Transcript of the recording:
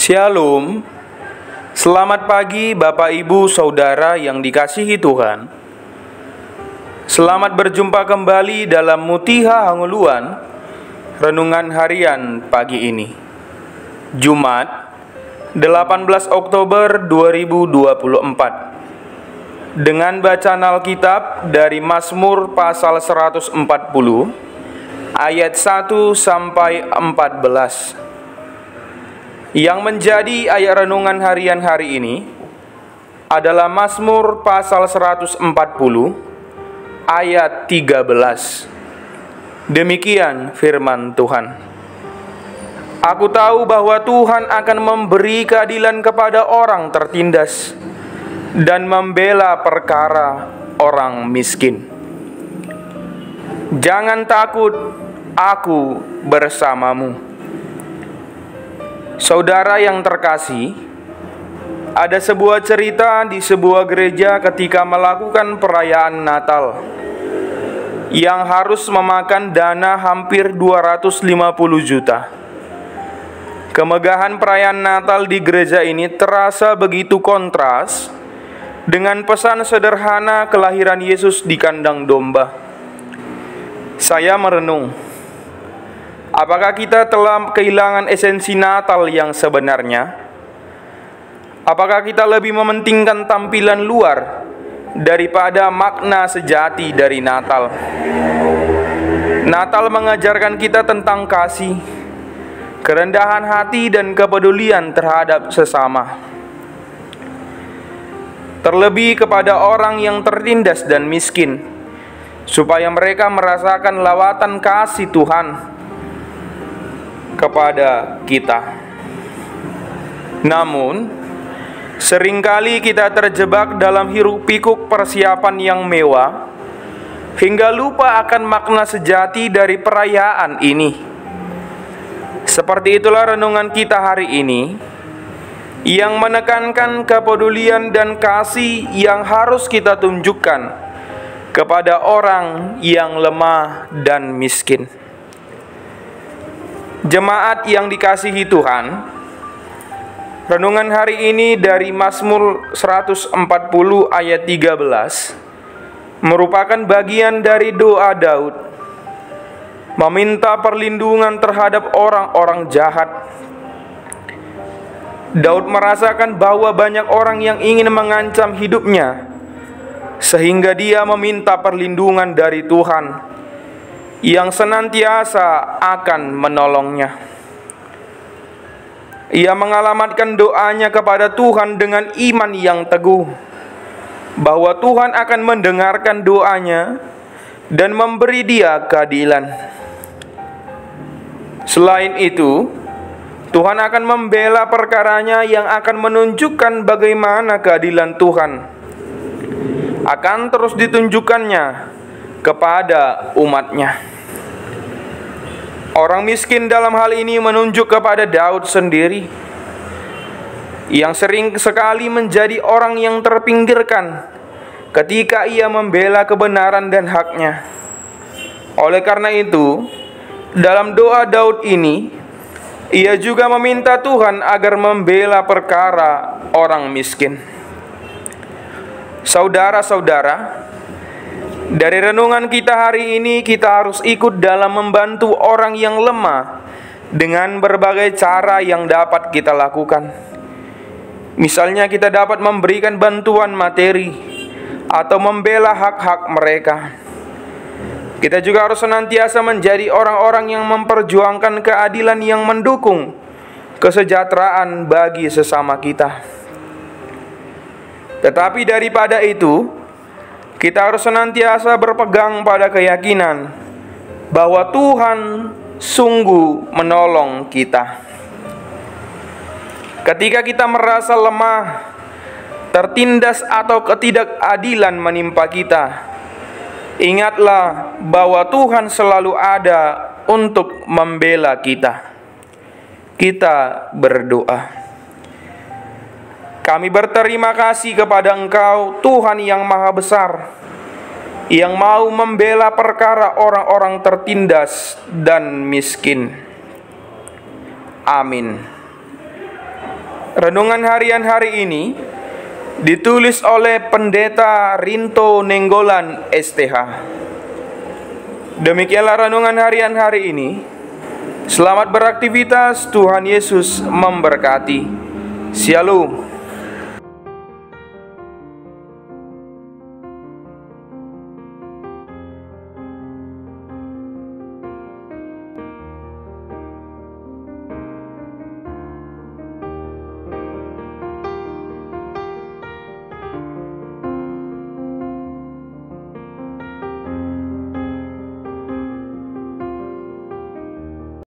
Shalom. Selamat pagi Bapak Ibu Saudara yang dikasihi Tuhan. Selamat berjumpa kembali dalam Mutiha Hanguluan, renungan harian pagi ini, Jumat 18 Oktober 2024, dengan bacaan Alkitab dari Mazmur pasal 140 ayat 1 sampai 14. Yang menjadi ayat renungan harian hari ini adalah Mazmur pasal 140 ayat 13. Demikian firman Tuhan. Aku tahu bahwa Tuhan akan memberi keadilan kepada orang tertindas dan membela perkara orang miskin. Jangan takut, aku bersamamu. Saudara yang terkasih, ada sebuah cerita di sebuah gereja ketika melakukan perayaan Natal yang harus memakan dana hampir 250 juta. Kemegahan perayaan Natal di gereja ini terasa begitu kontras dengan pesan sederhana kelahiran Yesus di kandang domba. Saya merenung, apakah kita telah kehilangan esensi Natal yang sebenarnya? Apakah kita lebih mementingkan tampilan luar daripada makna sejati dari Natal? Natal mengajarkan kita tentang kasih, kerendahan hati, dan kepedulian terhadap sesama. Terlebih kepada orang yang tertindas dan miskin, supaya mereka merasakan lawatan kasih Tuhan kepada kita. Namun, seringkali kita terjebak dalam hiruk-pikuk persiapan yang mewah hingga lupa akan makna sejati dari perayaan ini. Seperti itulah renungan kita hari ini, yang menekankan kepedulian dan kasih yang harus kita tunjukkan kepada orang yang lemah dan miskin. Jemaat yang dikasihi Tuhan, renungan hari ini dari Mazmur 140 ayat 13 merupakan bagian dari doa Daud, meminta perlindungan terhadap orang-orang jahat. Daud merasakan bahwa banyak orang yang ingin mengancam hidupnya, sehingga dia meminta perlindungan dari Tuhan yang senantiasa akan menolongnya. Ia mengalamatkan doanya kepada Tuhan dengan iman yang teguh, bahwa Tuhan akan mendengarkan doanya dan memberi dia keadilan. Selain itu, Tuhan akan membela perkaranya yang akan menunjukkan bagaimana keadilan Tuhan akan terus ditunjukkannya kepada umatnya. Orang miskin dalam hal ini menunjuk kepada Daud sendiri, yang sering sekali menjadi orang yang terpinggirkan ketika ia membela kebenaran dan haknya. Oleh karena itu, dalam doa Daud ini, ia juga meminta Tuhan agar membela perkara orang miskin. Saudara-saudara, dari renungan kita hari ini, kita harus ikut dalam membantu orang yang lemah dengan berbagai cara yang dapat kita lakukan. Misalnya, kita dapat memberikan bantuan materi atau membela hak-hak mereka. Kita juga harus senantiasa menjadi orang-orang yang memperjuangkan keadilan yang mendukung kesejahteraan bagi sesama kita. Tetapi daripada itu, kita harus senantiasa berpegang pada keyakinan bahwa Tuhan sungguh menolong kita. Ketika kita merasa lemah, tertindas, atau ketidakadilan menimpa kita, ingatlah bahwa Tuhan selalu ada untuk membela kita. Kita berdoa. Kami berterima kasih kepada Engkau, Tuhan yang Maha Besar, yang mau membela perkara orang-orang tertindas dan miskin. Amin. Renungan harian hari ini ditulis oleh Pendeta Rinto Nenggolan STH. Demikianlah renungan harian hari ini. Selamat beraktivitas, Tuhan Yesus memberkati. Shalom.